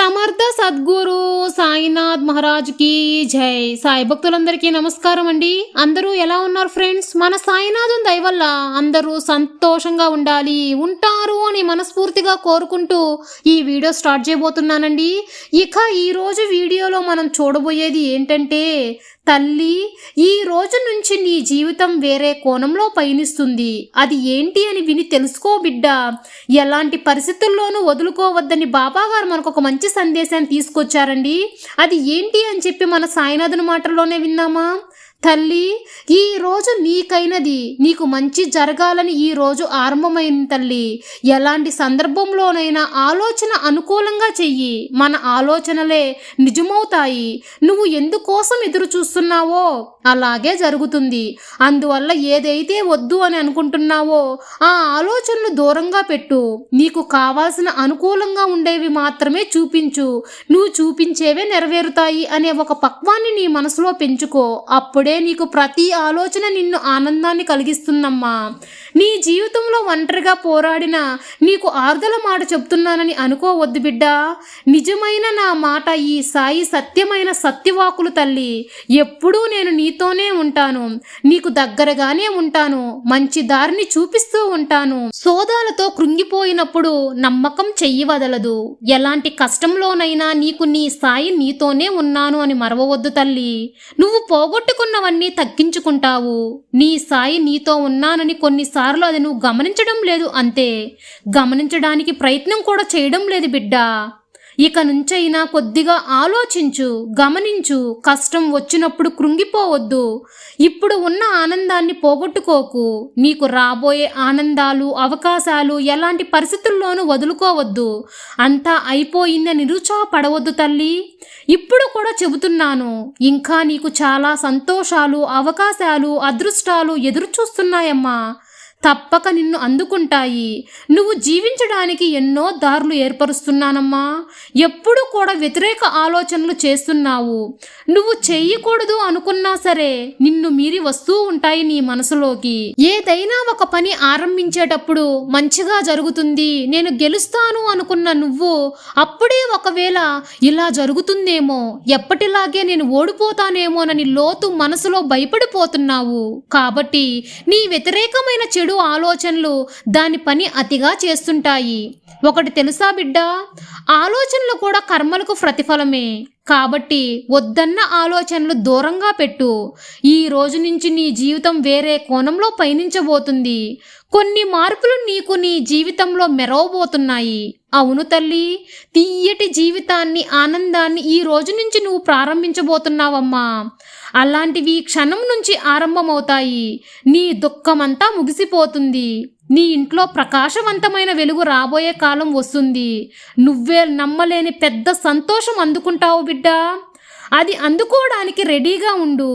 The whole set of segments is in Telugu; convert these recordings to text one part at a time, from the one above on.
సమర్థ సద్గురు సాయినాథ్ మహారాజ్ కి జై. సాయి భక్తులందరికీ నమస్కారం అండి. అందరూ ఎలా ఉన్నారు ఫ్రెండ్స్? మన సాయినాథుని దయ వల్ల అందరూ సంతోషంగా ఉంటారు అని మనస్ఫూర్తిగా కోరుకుంటూ ఈ వీడియో స్టార్ట్ చేయబోతున్నానండి. ఇక ఈరోజు వీడియోలో మనం చూడబోయేది ఏంటంటే, తల్లి ఈ రోజు నుంచి నీ జీవితం వేరే కోణంలో పయనిస్తుంది. అది ఏంటి అని విని తెలుసుకో బిడ్డ. ఎలాంటి పరిస్థితుల్లోనూ వదులుకోవద్దని బాబా గారు మనకు ఒక మంచి సందేశాన్ని తీసుకొచ్చారండి. అది ఏంటి అని చెప్పి మన సాయినాథుని మాటల్లోనే విన్నామా? తల్లి ఈ రోజు నీకైనది నీకు మంచి జరగాలని ఈ రోజు ఆరంభమైంది తల్లి. ఎలాంటి సందర్భంలోనైనా ఆలోచన అనుకూలంగా చెయ్యి. మన ఆలోచనలే నిజమవుతాయి. నువ్వు ఎందుకోసం ఎదురు చూస్తున్నావో అలాగే జరుగుతుంది. అందువల్ల ఏదైతే వద్దు అని అనుకుంటున్నావో ఆ ఆలోచనలు దూరంగా పెట్టు. నీకు కావాల్సిన అనుకూలంగా ఉండేవి మాత్రమే చూపించు. నువ్వు చూపించేవే నెరవేరుతాయి అనే ఒక పక్వాన్ని నీ మనసులో పెంచుకో. అప్పుడే నీకు ప్రతి ఆలోచన నిన్ను ఆనందాన్ని కలిగిస్తుందమ్మా. నీ జీవితంలో ఒంటరిగా పోరాడిన నీకు ఆర్దల మాట చెప్తున్నానని అనుకోవద్దు బిడ్డ. నిజమైన నా మాట ఈ సాయి సత్యమైన సత్యవాకులు తల్లి. ఎప్పుడూ నేను నీతోనే ఉంటాను, నీకు దగ్గరగానే ఉంటాను, మంచి దారిని చూపిస్తూ ఉంటాను. సోదాలతో కృంగిపోయినప్పుడు నమ్మకం చెయ్యి వదలదు. ఎలాంటి కష్టంలోనైనా నీకు నీ సాయి నీతోనే ఉన్నాను అని మరవవద్దు తల్లి. నువ్వు పోగొట్టుకున్నవన్నీ తగ్గించుకుంటావు. నీ సాయి నీతో ఉన్నానని కొన్నిసార్లు అది నువ్వు గమనించడం లేదు, అంతే. గమనించడానికి ప్రయత్నం కూడా చేయడం లేదు బిడ్డ. ఇక నుంచైనా కొద్దిగా ఆలోచించు, గమనించు. కష్టం వచ్చినప్పుడు కృంగిపోవద్దు. ఇప్పుడు ఉన్న ఆనందాన్ని పోగొట్టుకోకు. నీకు రాబోయే ఆనందాలు, అవకాశాలు ఎలాంటి పరిస్థితుల్లోనూ వదులుకోవద్దు. అంతా అయిపోయిందని నిరుత్సాహపడవద్దు తల్లి. ఇప్పుడు కూడా చెబుతున్నాను, ఇంకా నీకు చాలా సంతోషాలు, అవకాశాలు, అదృష్టాలు ఎదురు చూస్తున్నాయమ్మా. తప్పక నిన్ను అందుకుంటాయి. నువ్వు జీవించడానికి ఎన్నో దారులు ఏర్పరుస్తున్నానమ్మా. ఎప్పుడు కూడా వ్యతిరేక ఆలోచనలు చేస్తున్నావు. నువ్వు చెయ్యకూడదు అనుకున్నా సరే నిన్ను మీరి వస్తూ ఉంటాయి నీ మనసులోకి. ఏదైనా ఒక పని ఆరంభించేటప్పుడు మంచిగా జరుగుతుంది, నేను గెలుస్తాను అనుకున్న నువ్వు అప్పుడే ఒకవేళ ఇలా జరుగుతుందేమో, ఎప్పటిలాగే నేను ఓడిపోతానేమోనని లోతు మనసులో భయపడిపోతున్నావు. కాబట్టి నీ వ్యతిరేకమైన చెడు ఆలోచనలు దాని పని అతిగా చేస్తుంటాయి. ఒకటి తెలుసా బిడ్డ, ఆలోచనలు కూడా కర్మలకు ప్రతిఫలమే. కాబట్టి వద్దన్న ఆలోచనలు దూరంగా పెట్టు. ఈ రోజు నుంచి నీ జీవితం వేరే కోణంలో పయనించబోతుంది. కొన్ని మార్పులు నీకు నీ జీవితంలో మెరవబోతున్నాయి. అవును తల్లి, తీయటి జీవితాన్ని, ఆనందాన్ని ఈ రోజు నుంచి నువ్వు ప్రారంభించబోతున్నావమ్మా. అలాంటివి క్షణం నుంచి ఆరంభమవుతాయి. నీ దుఃఖమంతా ముగిసిపోతుంది. నీ ఇంట్లో ప్రకాశవంతమైన వెలుగు రాబోయే కాలం వస్తుంది. నువ్వే నమ్మలేని పెద్ద సంతోషం అందుకుంటావు బిడ్డ. అది అందుకోవడానికి రెడీగా ఉండు.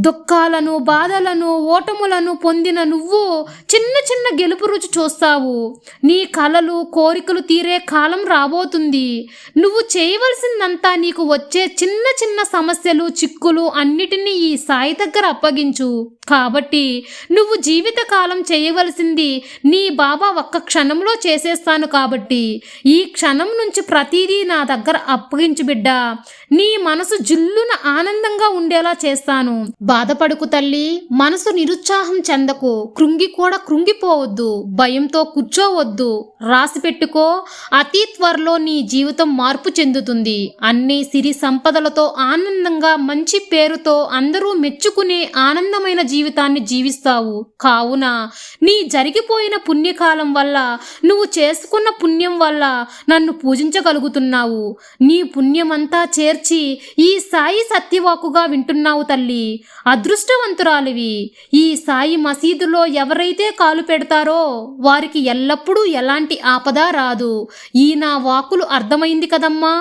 దుఃఖాలను, బాధలను, ఓటములను పొందిన నువ్వు చిన్న చిన్న గెలుపు రుచి చూస్తావు. నీ కలలు, కోరికలు తీరే కాలం రాబోతుంది. నువ్వు చేయవలసిందంతా నీకు వచ్చే చిన్న చిన్న సమస్యలు, చిక్కులు అన్నిటినీ ఈ సాయి దగ్గర అప్పగించు. కాబట్టి నువ్వు జీవితకాలం చేయవలసింది నీ బాబా ఒక్క క్షణంలో చేసేస్తాను. కాబట్టి ఈ క్షణం నుంచి ప్రతిదీ నా దగ్గర అప్పగించు బిడ్డ. నీ మనసు జిల్లున ఆనందంగా ఉండేలా చేస్తాను. బాధపడుకు తల్లి. మనసు నిరుత్సాహం చెందకు. కృంగిపోవద్దు. భయంతో కూర్చోవద్దు. రాసి పెట్టుకో, అతి త్వరలో నీ జీవితం మార్పు చెందుతుంది. అన్ని సిరి సంపదలతో ఆనందంగా, మంచి పేరుతో అందరూ మెచ్చుకునే ఆనందమైన జీవితాన్ని జీవిస్తావు. కావున నీ జరిగిపోయిన పుణ్యకాలం వల్ల, నువ్వు చేసుకున్న పుణ్యం వల్ల నన్ను పూజించగలుగుతున్నావు. నీ పుణ్యమంతా చేర్చి ఈ సాయి సత్యవాకుగా వింటున్నావు తల్లి. అదృష్టవంతురాలివి. ఈ సాయి మసీదులో ఎవరైతే కాలు పెడతారో వారికి ఎల్లప్పుడూ ఎలాంటి ఆపద రాదు. ఈ నా వాకులు అర్థమైంది కదమ్మా.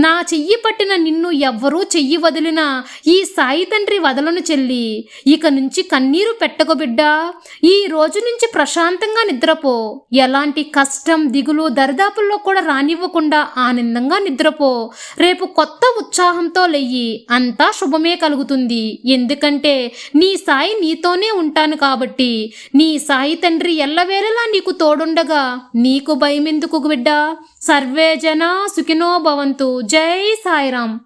నా చెయ్యి పట్టిన నిన్ను ఎవ్వరూ చెయ్యి వదిలినా ఈ సాయి తండ్రి వదలను చెల్లి. ఇక నుంచి నుంచి కన్నీరు పెట్టకు బిడ్డా. ఈ రోజు నుంచి ప్రశాంతంగా నిద్రపో. ఎలాంటి కష్టం దిగులు దరిదాపుల్లో కూడా రానివ్వకుండా ఆనందంగా నిద్రపో. రేపు కొత్త ఉత్సాహంతో లెయ్యి. అంతా శుభమే కలుగుతుంది. ఎందుకంటే నీ సాయి నీతోనే ఉంటాను కాబట్టి. నీ సాయి తండ్రి ఎల్లవేళలా నీకు తోడుండగా నీకు భయమెందుకు బిడ్డా. సర్వే జన సుఖినో భవంతు. జై సాయిరాం.